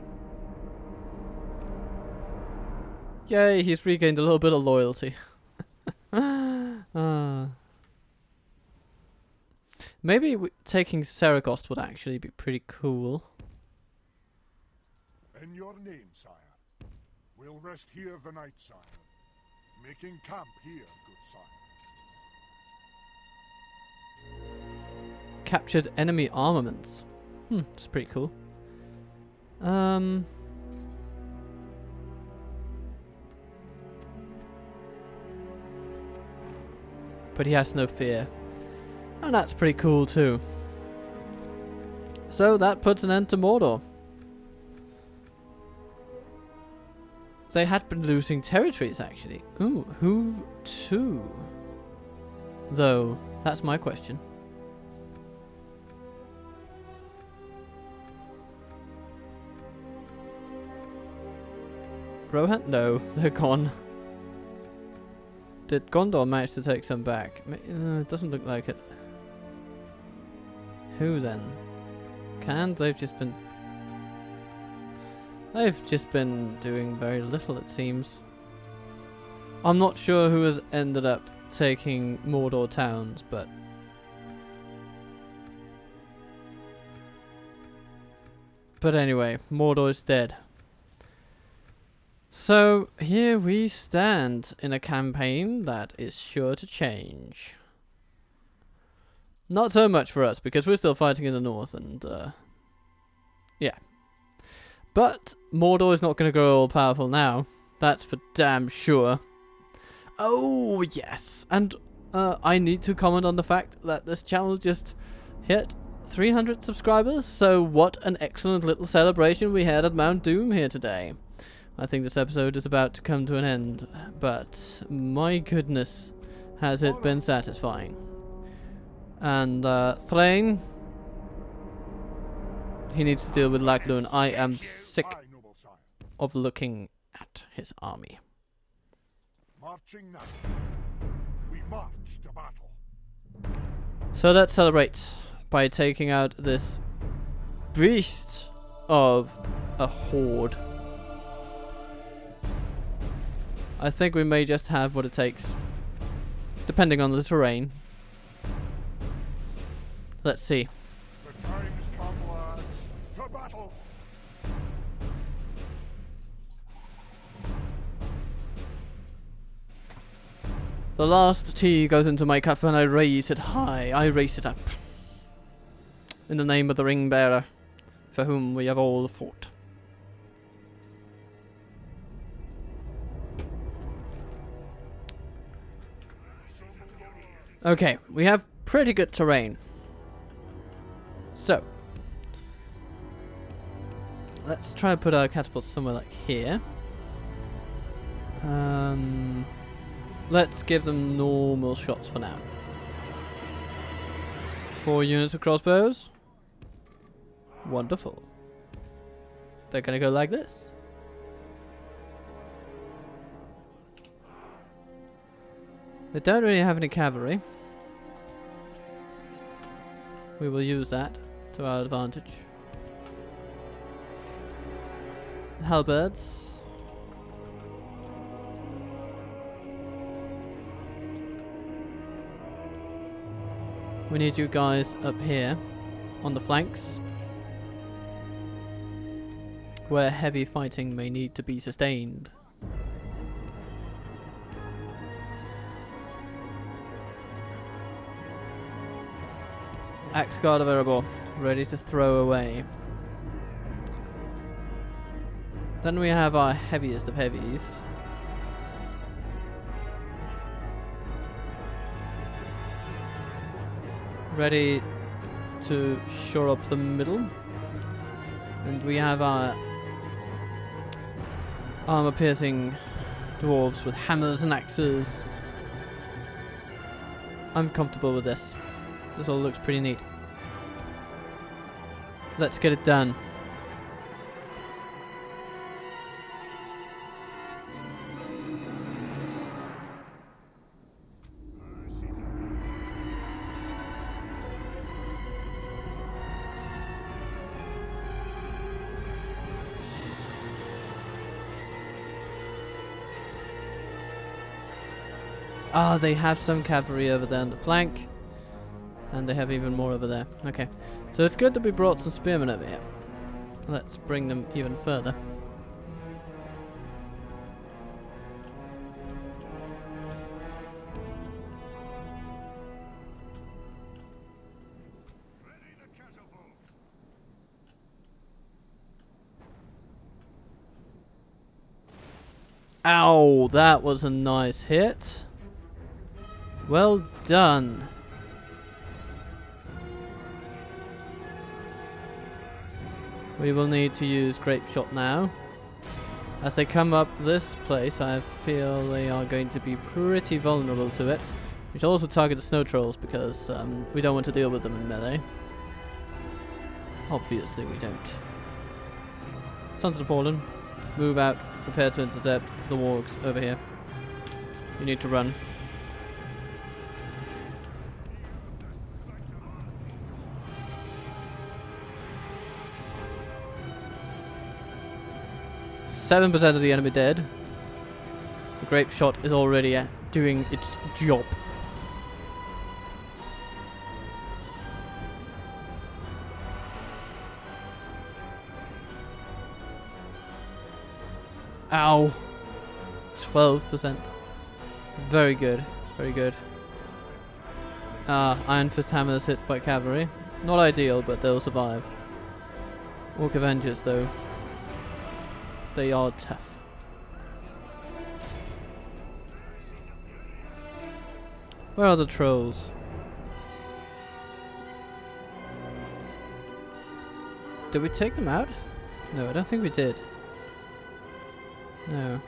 Yay, he's regained a little bit of loyalty. Maybe taking Saragost would actually be pretty cool. In your name, sire. We'll rest here the night, sire. Making camp here, good sire. Captured enemy armaments. That's pretty cool. But he has no fear. And that's pretty cool too. So that puts an end to Mordor. They had been losing territories actually. Ooh, who to? Though, that's my question. Rohan? No, they're gone. Did Gondor manage to take some back? It doesn't look like it. Who then? They've just been doing very little, it seems. I'm not sure who has ended up taking Mordor towns, but anyway, Mordor is dead. So here we stand in a campaign that is sure to change. Not so much for us, because we're still fighting in the north, and yeah. But Mordor is not going to grow all powerful now. That's for damn sure. Oh yes, and I need to comment on the fact that this channel just hit 300 subscribers. So what an excellent little celebration we had at Mount Doom here today. I think this episode is about to come to an end, but my goodness, has it been satisfying. And Thrain, he needs to deal with Lachlan. I am sick of looking at his army. Marching now. We march to battle. So let's celebrate by taking out this beast of a horde. I think we may just have what it takes, depending on the terrain. Let's see. The time's come, lads. To battle. The last tea goes into my cup and I raise it high. I raise it up. In the name of the Ringbearer, for whom we have all fought. Okay, we have pretty good terrain. So, let's try to put our catapults somewhere like here. Let's give them normal shots for now. 4 units of crossbows. Wonderful. They're gonna go like this. They don't really have any cavalry. We will use that to our advantage. Halberds. We need you guys up here on the flanks, where heavy fighting may need to be sustained. Axe Guard of Erebor, ready to throw away. Then we have our heaviest of heavies. Ready to shore up the middle. And we have our armor-piercing dwarves with hammers and axes. I'm comfortable with this. This all looks pretty neat. Let's get it done. Ah, they have some cavalry over there on the flank. And they have even more over there. Okay. So it's good that we brought some spearmen over here. Let's bring them even further. Ow, that was a nice hit. Well done. We will need to use grape shot now. As they come up this place, I feel they are going to be pretty vulnerable to it. We should also target the snow trolls because we don't want to deal with them in melee. Obviously we don't. Sons of the Fallen, move out, prepare to intercept the wargs over here. You need to run. Seven percent of the enemy dead. The grape shot is already doing its job. Ow. 12%. Very good. Very good. Iron Fist Hammers hit by cavalry. Not ideal, but they'll survive. Orc Avengers, though. They are tough. Where are the trolls? Did we take them out? No, I don't think we did. No.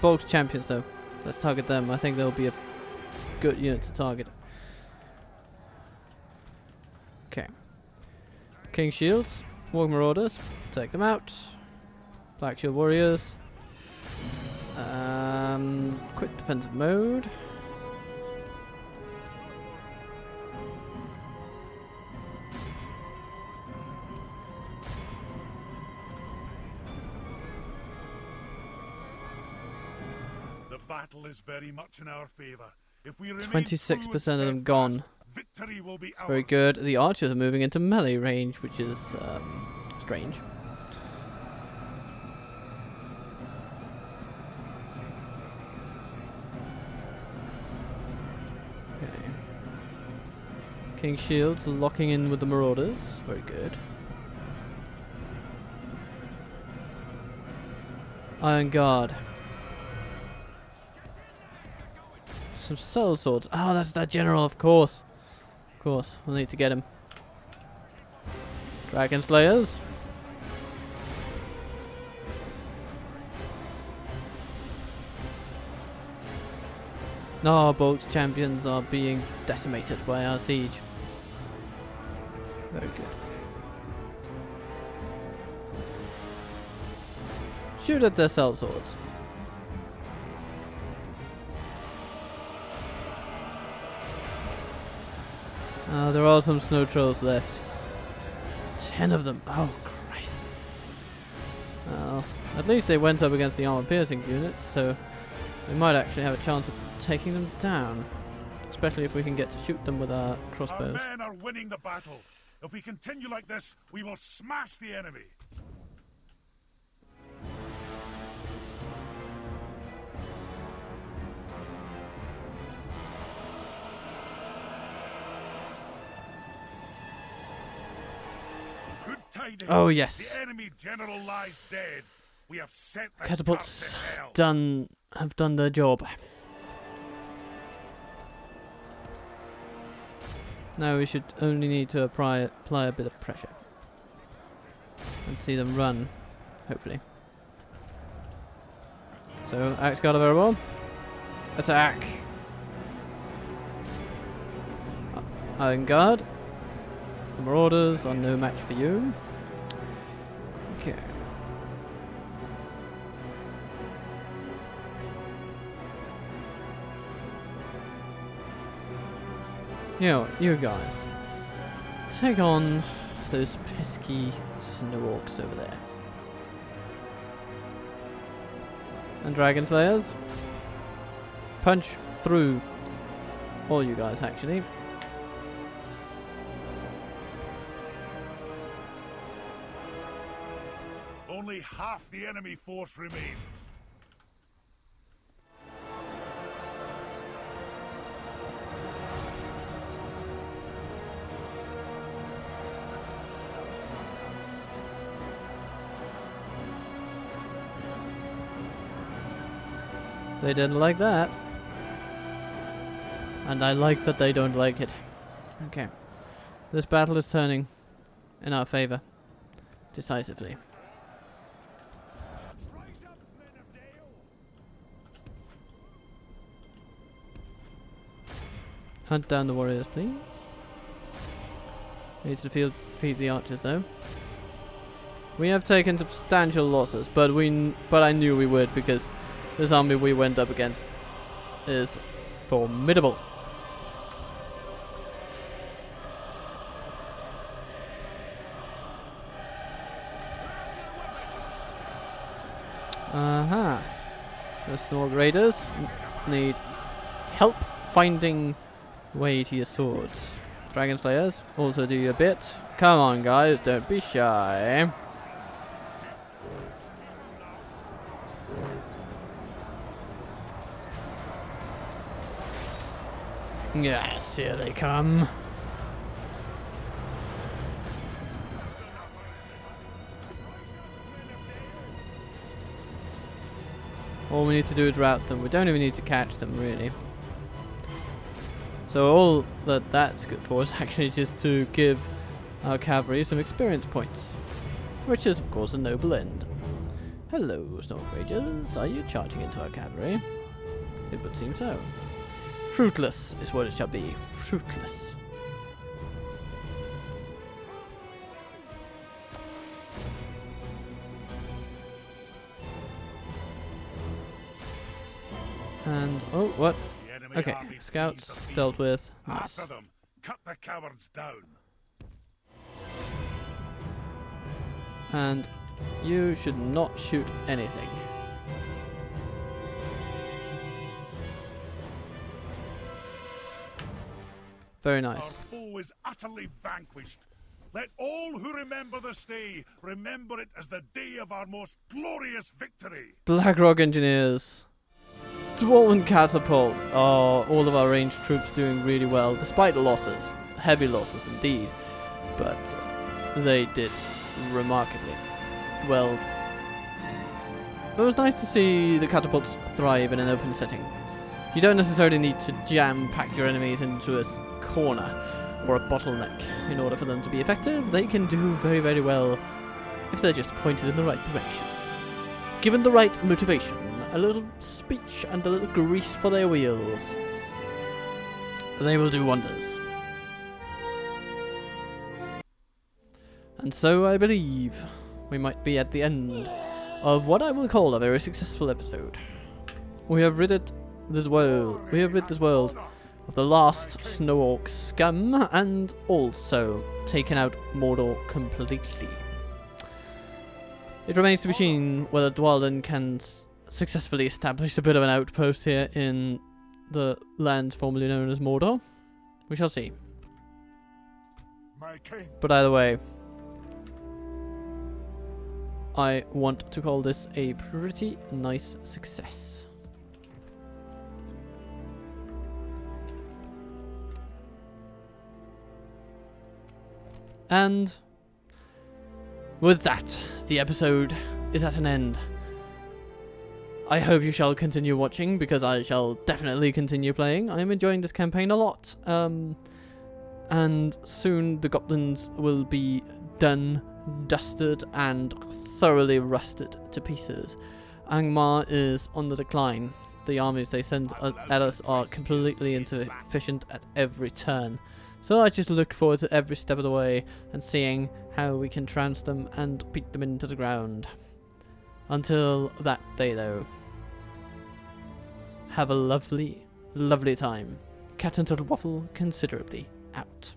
Bulk's champions though. Let's target them. I think they'll be a good unit to target. Okay. King Shields. Warg Marauders. Take them out. Black Shield Warriors. Quick defensive mode. The battle is very much in our favor. If we remain 26% of them steadfast, gone. victory will be It's ours. very good. The archers are moving into melee range, which is strange. Okay. King Shields locking in with the Marauders. Very good. Iron Guard. Some soul swords. Oh, that's that general, of course. Of course, we'll need to get him. Dragon Slayers. No, Bulk's champions are being decimated by our siege. Very good. Shoot at their soul swords. There are some snow trolls left. 10 of them. Oh, Christ. Well, at least they went up against the armor-piercing units, so we might actually have a chance of taking them down. Especially if we can get to shoot them with our crossbows. Our men are winning the battle. If we continue like this, we will smash the enemy. Good tidings. Oh, yes. The enemy general lies dead. We have set the Catapults trap to hell. have done their job. Now we should only need to apply a bit of pressure. And see them run, hopefully. So, Axe Guard of Erebor. Attack! Iron Guard. The Marauders are no match for you. Okay. You know, you guys. Take on those pesky snow orcs over there. And Dragon Slayers. Punch through all you guys, actually. Only half the enemy force remains. They didn't like that. And I like that they don't like it. Okay. This battle is turning in our favor. Decisively. Hunt down the warriors, please. Need to defeat the archers, though. We have taken substantial losses, but I knew we would because this army we went up against is formidable. The Snorg Raiders need help finding way to your swords. Dragon Slayers, also do your bit. Come on, guys, don't be shy. Yes, here they come. All we need to do is rout them. We don't even need to catch them, really. So all that's good for is actually just to give our cavalry some experience points. Which is, of course, a noble end. Hello, Snorg Rangers. Are you charging into our cavalry? It would seem so. Fruitless is what it shall be. Fruitless. And oh, what? Okay, scouts dealt with. Nice. After them, cut the cowards down. And you should not shoot anything. Very nice. Our foe is utterly vanquished. Let all who remember this day remember it as the day of our most glorious victory. Blackrock Engineers. Dwarven Catapult. Oh, all of our ranged troops doing really well, despite losses. Heavy losses indeed. But they did remarkably well. It was nice to see the catapults thrive in an open setting. You don't necessarily need to jam-pack your enemies into a corner or a bottleneck in order for them to be effective. They can do very, very well if they're just pointed in the right direction. Given the right motivation, a little speech and a little grease for their wheels, they will do wonders. And so I believe we might be at the end of what I will call a very successful episode. We have rid this world of the last Snow Orc scum, and also taken out Mordor completely. It remains to be seen whether Dwarven can successfully establish a bit of an outpost here in the land formerly known as Mordor. We shall see. But either way, I want to call this a pretty nice success. And with that, the episode is at an end. I hope you shall continue watching, because I shall definitely continue playing. I am enjoying this campaign a lot. And soon the goblins will be done, dusted, and thoroughly rusted to pieces. Angmar is on the decline. The armies they send at us are completely insufficient at every turn. So I just look forward to every step of the way and seeing how we can trounce them and beat them into the ground. Until that day though, have a lovely, lovely time. Captain Turtle Waffle considerably out.